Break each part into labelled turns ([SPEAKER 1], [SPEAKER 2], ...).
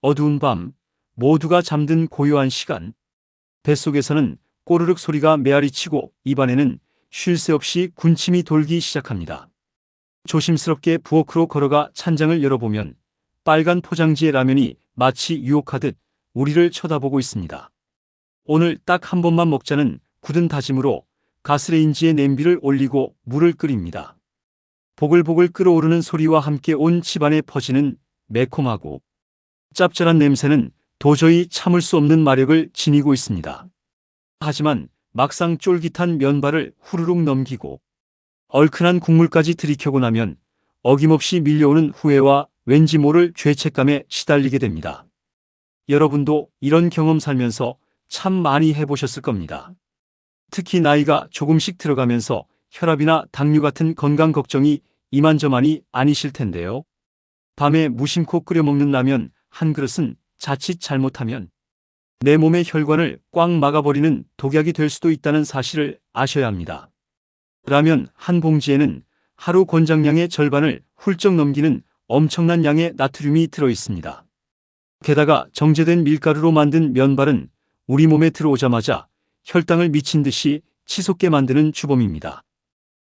[SPEAKER 1] 어두운 밤, 모두가 잠든 고요한 시간. 뱃속에서는 꼬르륵 소리가 메아리치고 입안에는 쉴 새 없이 군침이 돌기 시작합니다. 조심스럽게 부엌으로 걸어가 찬장을 열어보면 빨간 포장지의 라면이 마치 유혹하듯 우리를 쳐다보고 있습니다. 오늘 딱 한 번만 먹자는 굳은 다짐으로 가스레인지에 냄비를 올리고 물을 끓입니다. 보글보글 끓어오르는 소리와 함께 온 집안에 퍼지는 매콤하고 짭짤한 냄새는 도저히 참을 수 없는 마력을 지니고 있습니다. 하지만 막상 쫄깃한 면발을 후루룩 넘기고 얼큰한 국물까지 들이켜고 나면 어김없이 밀려오는 후회와 왠지 모를 죄책감에 시달리게 됩니다. 여러분도 이런 경험 살면서 참 많이 해보셨을 겁니다. 특히 나이가 조금씩 들어가면서 혈압이나 당뇨 같은 건강 걱정이 이만저만이 아니실 텐데요. 밤에 무심코 끓여 먹는 라면 한 그릇은 자칫 잘못하면 내 몸의 혈관을 꽉 막아버리는 독약이 될 수도 있다는 사실을 아셔야 합니다. 라면 한 봉지에는 하루 권장량의 절반을 훌쩍 넘기는 엄청난 양의 나트륨이 들어 있습니다. 게다가 정제된 밀가루로 만든 면발은 우리 몸에 들어오자마자 혈당을 미친 듯이 치솟게 만드는 주범입니다.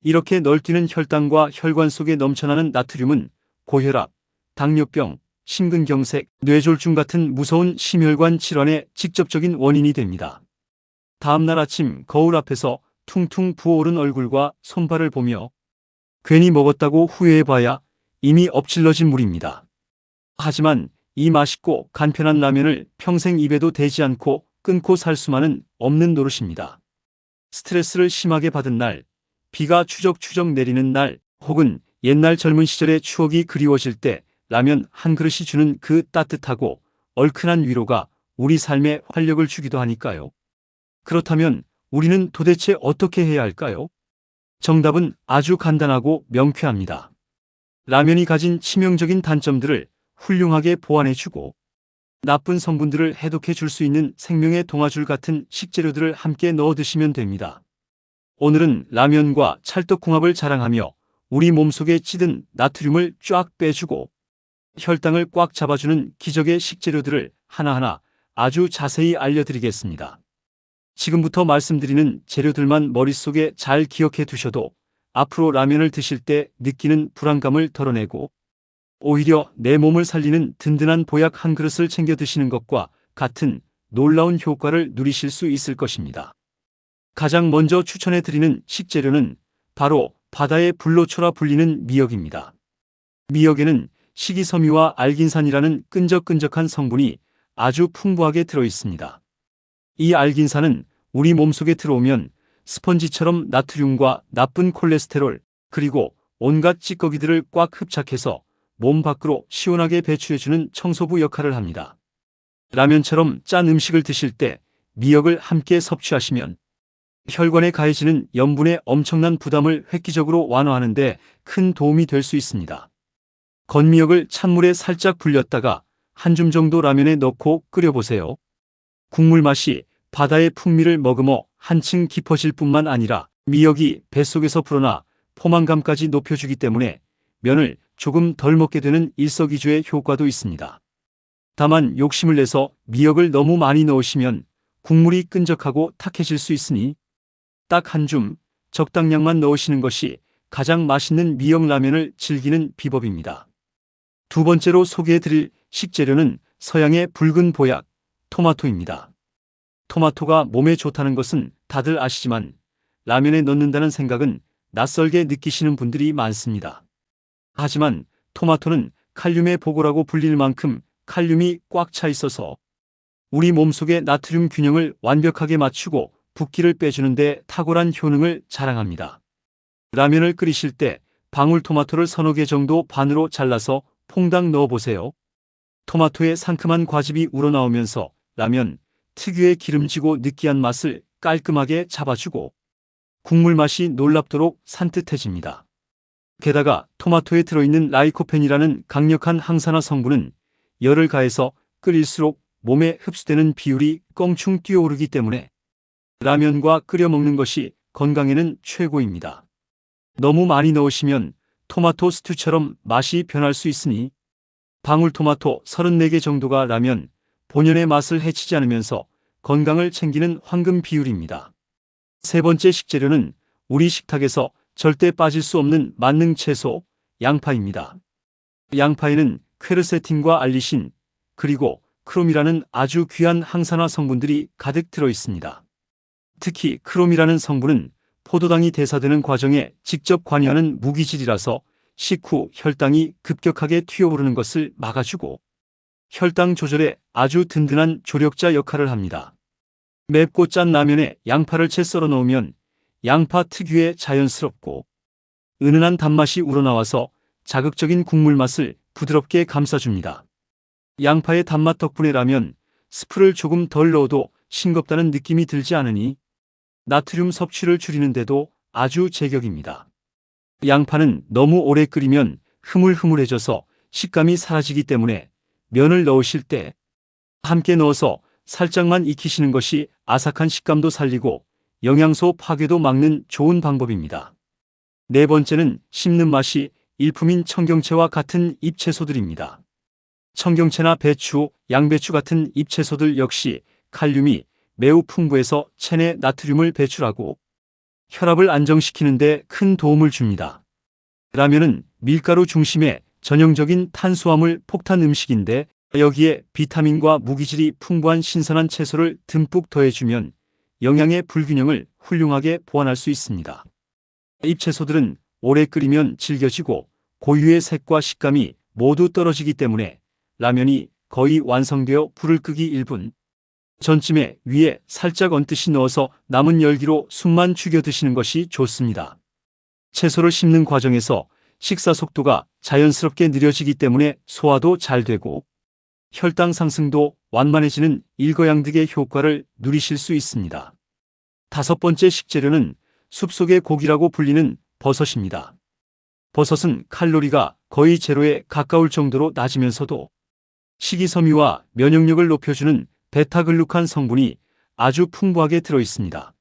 [SPEAKER 1] 이렇게 널뛰는 혈당과 혈관 속에 넘쳐나는 나트륨은 고혈압, 당뇨병, 심근경색, 뇌졸중 같은 무서운 심혈관 질환의 직접적인 원인이 됩니다. 다음날 아침 거울 앞에서 퉁퉁 부어오른 얼굴과 손발을 보며 괜히 먹었다고 후회해봐야 이미 엎질러진 물입니다. 하지만 이 맛있고 간편한 라면을 평생 입에도 대지 않고 끊고 살 수만은 없는 노릇입니다. 스트레스를 심하게 받은 날, 비가 추적추적 내리는 날, 혹은 옛날 젊은 시절의 추억이 그리워질 때 라면 한 그릇이 주는 그 따뜻하고 얼큰한 위로가 우리 삶에 활력을 주기도 하니까요. 그렇다면 우리는 도대체 어떻게 해야 할까요? 정답은 아주 간단하고 명쾌합니다. 라면이 가진 치명적인 단점들을 훌륭하게 보완해주고 나쁜 성분들을 해독해 줄 수 있는 생명의 동아줄 같은 식재료들을 함께 넣어 드시면 됩니다. 오늘은 라면과 찰떡궁합을 자랑하며 우리 몸속에 찌든 나트륨을 쫙 빼주고 혈당을 꽉 잡아주는 기적의 식재료들을 하나하나 아주 자세히 알려드리겠습니다. 지금부터 말씀드리는 재료들만 머릿속에 잘 기억해 두셔도 앞으로 라면을 드실 때 느끼는 불안감을 덜어내고 오히려 내 몸을 살리는 든든한 보약 한 그릇을 챙겨 드시는 것과 같은 놀라운 효과를 누리실 수 있을 것입니다. 가장 먼저 추천해 드리는 식재료는 바로 바다의 불로초라 불리는 미역입니다. 미역에는 식이섬유와 알긴산이라는 끈적끈적한 성분이 아주 풍부하게 들어 있습니다. 이 알긴산은 우리 몸속에 들어오면 스펀지처럼 나트륨과 나쁜 콜레스테롤 그리고 온갖 찌꺼기들을 꽉 흡착해서 몸 밖으로 시원하게 배출해주는 청소부 역할을 합니다. 라면처럼 짠 음식을 드실 때 미역을 함께 섭취하시면 혈관에 가해지는 염분의 엄청난 부담을 획기적으로 완화하는 데 큰 도움이 될 수 있습니다. 건미역을 찬물에 살짝 불렸다가 한 줌 정도 라면에 넣고 끓여보세요. 국물 맛이 바다의 풍미를 머금어 한층 깊어질 뿐만 아니라 미역이 뱃속에서 불어나 포만감까지 높여주기 때문에 면을 조금 덜 먹게 되는 일석이조의 효과도 있습니다. 다만 욕심을 내서 미역을 너무 많이 넣으시면 국물이 끈적하고 탁해질 수 있으니 딱 한 줌 적당량만 넣으시는 것이 가장 맛있는 미역 라면을 즐기는 비법입니다. 두 번째로 소개해드릴 식재료는 서양의 붉은 보약, 토마토입니다. 토마토가 몸에 좋다는 것은 다들 아시지만 라면에 넣는다는 생각은 낯설게 느끼시는 분들이 많습니다. 하지만 토마토는 칼륨의 보고라고 불릴 만큼 칼륨이 꽉 차 있어서 우리 몸속의 나트륨 균형을 완벽하게 맞추고 붓기를 빼주는 데 탁월한 효능을 자랑합니다. 라면을 끓이실 때 방울토마토를 서너 개 정도 반으로 잘라서 퐁당 넣어보세요. 토마토의 상큼한 과즙이 우러나오면서 라면 특유의 기름지고 느끼한 맛을 깔끔하게 잡아주고 국물 맛이 놀랍도록 산뜻해집니다. 게다가 토마토에 들어있는 라이코펜이라는 강력한 항산화 성분은 열을 가해서 끓일수록 몸에 흡수되는 비율이 껑충 뛰어오르기 때문에 라면과 끓여 먹는 것이 건강에는 최고입니다. 너무 많이 넣으시면 토마토 스튜처럼 맛이 변할 수 있으니 방울토마토 34개 정도가 라면 본연의 맛을 해치지 않으면서 건강을 챙기는 황금 비율입니다. 세 번째 식재료는 우리 식탁에서 절대 빠질 수 없는 만능 채소, 양파입니다. 양파에는 퀘르세틴과 알리신, 그리고 크롬이라는 아주 귀한 항산화 성분들이 가득 들어 있습니다. 특히 크롬이라는 성분은 포도당이 대사되는 과정에 직접 관여하는 무기질이라서 식후 혈당이 급격하게 튀어오르는 것을 막아주고 혈당 조절에 아주 든든한 조력자 역할을 합니다. 맵고 짠 라면에 양파를 채 썰어 넣으면 양파 특유의 자연스럽고 은은한 단맛이 우러나와서 자극적인 국물 맛을 부드럽게 감싸줍니다. 양파의 단맛 덕분에 라면 스프를 조금 덜 넣어도 싱겁다는 느낌이 들지 않으니 나트륨 섭취를 줄이는데도 아주 제격입니다. 양파는 너무 오래 끓이면 흐물흐물해져서 식감이 사라지기 때문에 면을 넣으실 때 함께 넣어서 살짝만 익히시는 것이 아삭한 식감도 살리고 영양소 파괴도 막는 좋은 방법입니다. 네 번째는 씹는 맛이 일품인 청경채와 같은 잎채소들입니다. 청경채나 배추, 양배추 같은 잎채소들 역시 칼륨이 매우 풍부해서 체내 나트륨을 배출하고 혈압을 안정시키는 데 큰 도움을 줍니다. 라면은 밀가루 중심의 전형적인 탄수화물 폭탄 음식인데 여기에 비타민과 무기질이 풍부한 신선한 채소를 듬뿍 더해주면 영양의 불균형을 훌륭하게 보완할 수 있습니다. 잎채소들은 오래 끓이면 질겨지고 고유의 색과 식감이 모두 떨어지기 때문에 라면이 거의 완성되어 불을 끄기 1분 전쯤에 위에 살짝 얹듯이 넣어서 남은 열기로 숨만 죽여 드시는 것이 좋습니다. 채소를 씹는 과정에서 식사 속도가 자연스럽게 느려지기 때문에 소화도 잘 되고 혈당 상승도 완만해지는 일거양득의 효과를 누리실 수 있습니다. 다섯 번째 식재료는 숲속의 고기라고 불리는 버섯입니다. 버섯은 칼로리가 거의 제로에 가까울 정도로 낮으면서도 식이섬유와 면역력을 높여주는 베타글루칸 성분이 아주 풍부하게 들어 있습니다.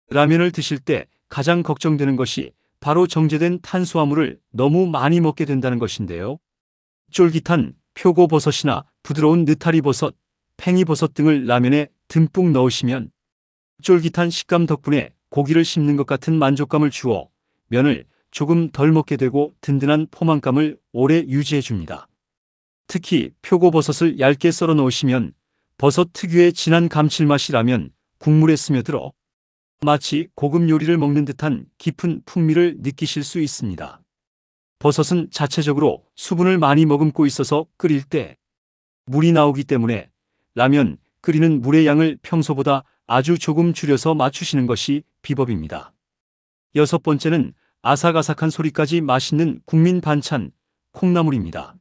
[SPEAKER 1] 라면을 드실 때 가장 걱정되는 것이 바로 정제된 탄수화물을 너무 많이 먹게 된다는 것인데요. 쫄깃한 표고버섯이나 부드러운 느타리버섯, 팽이버섯 등을 라면에 듬뿍 넣으시면 쫄깃한 식감 덕분에 고기를 씹는 것 같은 만족감을 주어 면을 조금 덜 먹게 되고 든든한 포만감을 오래 유지해 줍니다. 특히 표고버섯을 얇게 썰어 넣으시면 버섯 특유의 진한 감칠맛이 라면 국물에 스며들어 마치 고급 요리를 먹는 듯한 깊은 풍미를 느끼실 수 있습니다. 버섯은 자체적으로 수분을 많이 머금고 있어서 끓일 때 물이 나오기 때문에 라면 끓이는 물의 양을 평소보다 아주 조금 줄여서 맞추시는 것이 비법입니다. 여섯 번째는 아삭아삭한 소리까지 맛있는 국민 반찬, 콩나물입니다.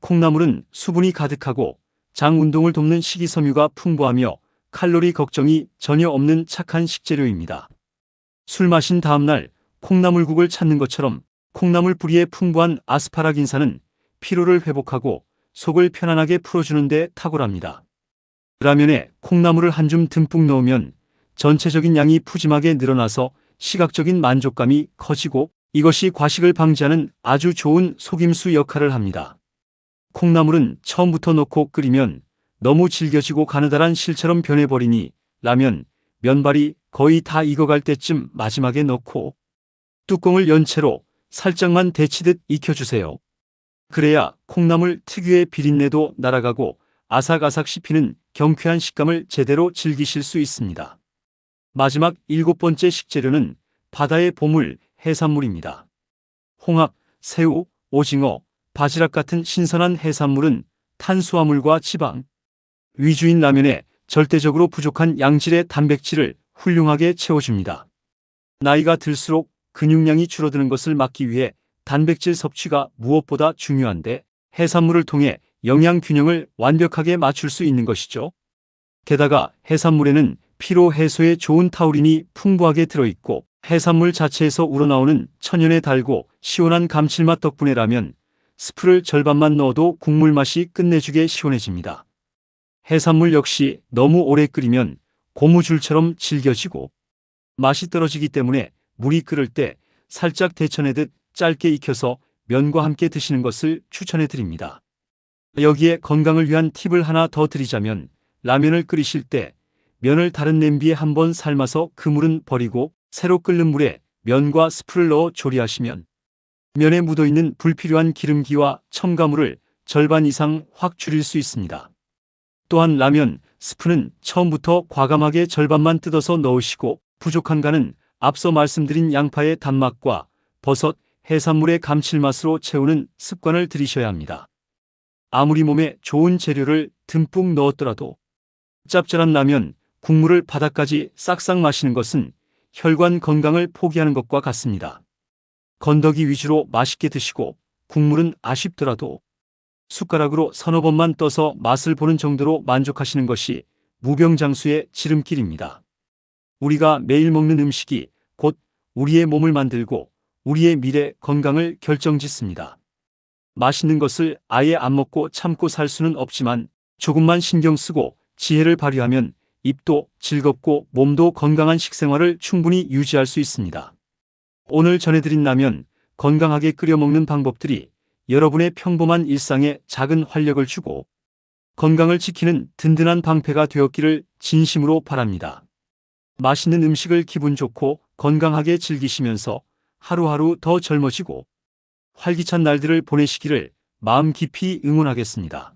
[SPEAKER 1] 콩나물은 수분이 가득하고 장 운동을 돕는 식이섬유가 풍부하며 칼로리 걱정이 전혀 없는 착한 식재료입니다. 술 마신 다음날 콩나물국을 찾는 것처럼 콩나물 뿌리에 풍부한 아스파라긴산은 피로를 회복하고 속을 편안하게 풀어주는 데 탁월합니다. 라면에 콩나물을 한 줌 듬뿍 넣으면 전체적인 양이 푸짐하게 늘어나서 시각적인 만족감이 커지고 이것이 과식을 방지하는 아주 좋은 속임수 역할을 합니다. 콩나물은 처음부터 넣고 끓이면 너무 질겨지고 가느다란 실처럼 변해버리니 라면, 면발이 거의 다 익어갈 때쯤 마지막에 넣고 뚜껑을 연 채로 살짝만 데치듯 익혀주세요. 그래야 콩나물 특유의 비린내도 날아가고 아삭아삭 씹히는 경쾌한 식감을 제대로 즐기실 수 있습니다. 마지막 일곱 번째 식재료는 바다의 보물, 해산물입니다. 홍합, 새우, 오징어, 바지락 같은 신선한 해산물은 탄수화물과 지방 위주인 라면에 절대적으로 부족한 양질의 단백질을 훌륭하게 채워줍니다. 나이가 들수록 근육량이 줄어드는 것을 막기 위해 단백질 섭취가 무엇보다 중요한데 해산물을 통해 영양 균형을 완벽하게 맞출 수 있는 것이죠. 게다가 해산물에는 피로 해소에 좋은 타우린이 풍부하게 들어있고 해산물 자체에서 우러나오는 천연의 달고 시원한 감칠맛 덕분에 라면 스프를 절반만 넣어도 국물 맛이 끝내주게 시원해집니다. 해산물 역시 너무 오래 끓이면 고무줄처럼 질겨지고 맛이 떨어지기 때문에 물이 끓을 때 살짝 데쳐내듯 짧게 익혀서 면과 함께 드시는 것을 추천해 드립니다. 여기에 건강을 위한 팁을 하나 더 드리자면 라면을 끓이실 때 면을 다른 냄비에 한번 삶아서 그 물은 버리고 새로 끓는 물에 면과 스프를 넣어 조리하시면 면에 묻어있는 불필요한 기름기와 첨가물을 절반 이상 확 줄일 수 있습니다. 또한 라면, 스프는 처음부터 과감하게 절반만 뜯어서 넣으시고 부족한 간은 앞서 말씀드린 양파의 단맛과 버섯, 해산물의 감칠맛으로 채우는 습관을 들이셔야 합니다. 아무리 몸에 좋은 재료를 듬뿍 넣었더라도 짭짤한 라면, 국물을 바닥까지 싹싹 마시는 것은 혈관 건강을 포기하는 것과 같습니다. 건더기 위주로 맛있게 드시고 국물은 아쉽더라도 숟가락으로 서너 번만 떠서 맛을 보는 정도로 만족하시는 것이 무병장수의 지름길입니다. 우리가 매일 먹는 음식이 곧 우리의 몸을 만들고 우리의 미래 건강을 결정짓습니다. 맛있는 것을 아예 안 먹고 참고 살 수는 없지만 조금만 신경 쓰고 지혜를 발휘하면 입도 즐겁고 몸도 건강한 식생활을 충분히 유지할 수 있습니다. 오늘 전해드린 라면, 건강하게 끓여 먹는 방법들이 여러분의 평범한 일상에 작은 활력을 주고 건강을 지키는 든든한 방패가 되었기를 진심으로 바랍니다. 맛있는 음식을 기분 좋고 건강하게 즐기시면서 하루하루 더 젊어지고 활기찬 날들을 보내시기를 마음 깊이 응원하겠습니다.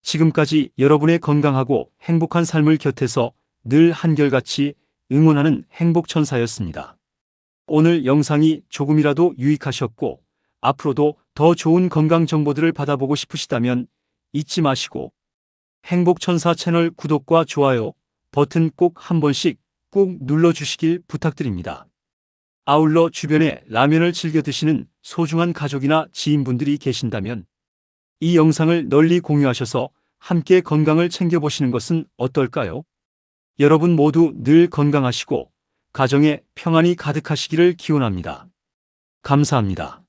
[SPEAKER 1] 지금까지 여러분의 건강하고 행복한 삶을 곁에서 늘 한결같이 응원하는 행복천사였습니다. 오늘 영상이 조금이라도 유익하셨고 앞으로도 더 좋은 건강 정보들을 받아보고 싶으시다면 잊지 마시고 행복천사 채널 구독과 좋아요 버튼 꼭 한 번씩 꾹 눌러주시길 부탁드립니다. 아울러 주변에 라면을 즐겨 드시는 소중한 가족이나 지인분들이 계신다면 이 영상을 널리 공유하셔서 함께 건강을 챙겨보시는 것은 어떨까요? 여러분 모두 늘 건강하시고 가정에 평안이 가득하시기를 기원합니다. 감사합니다.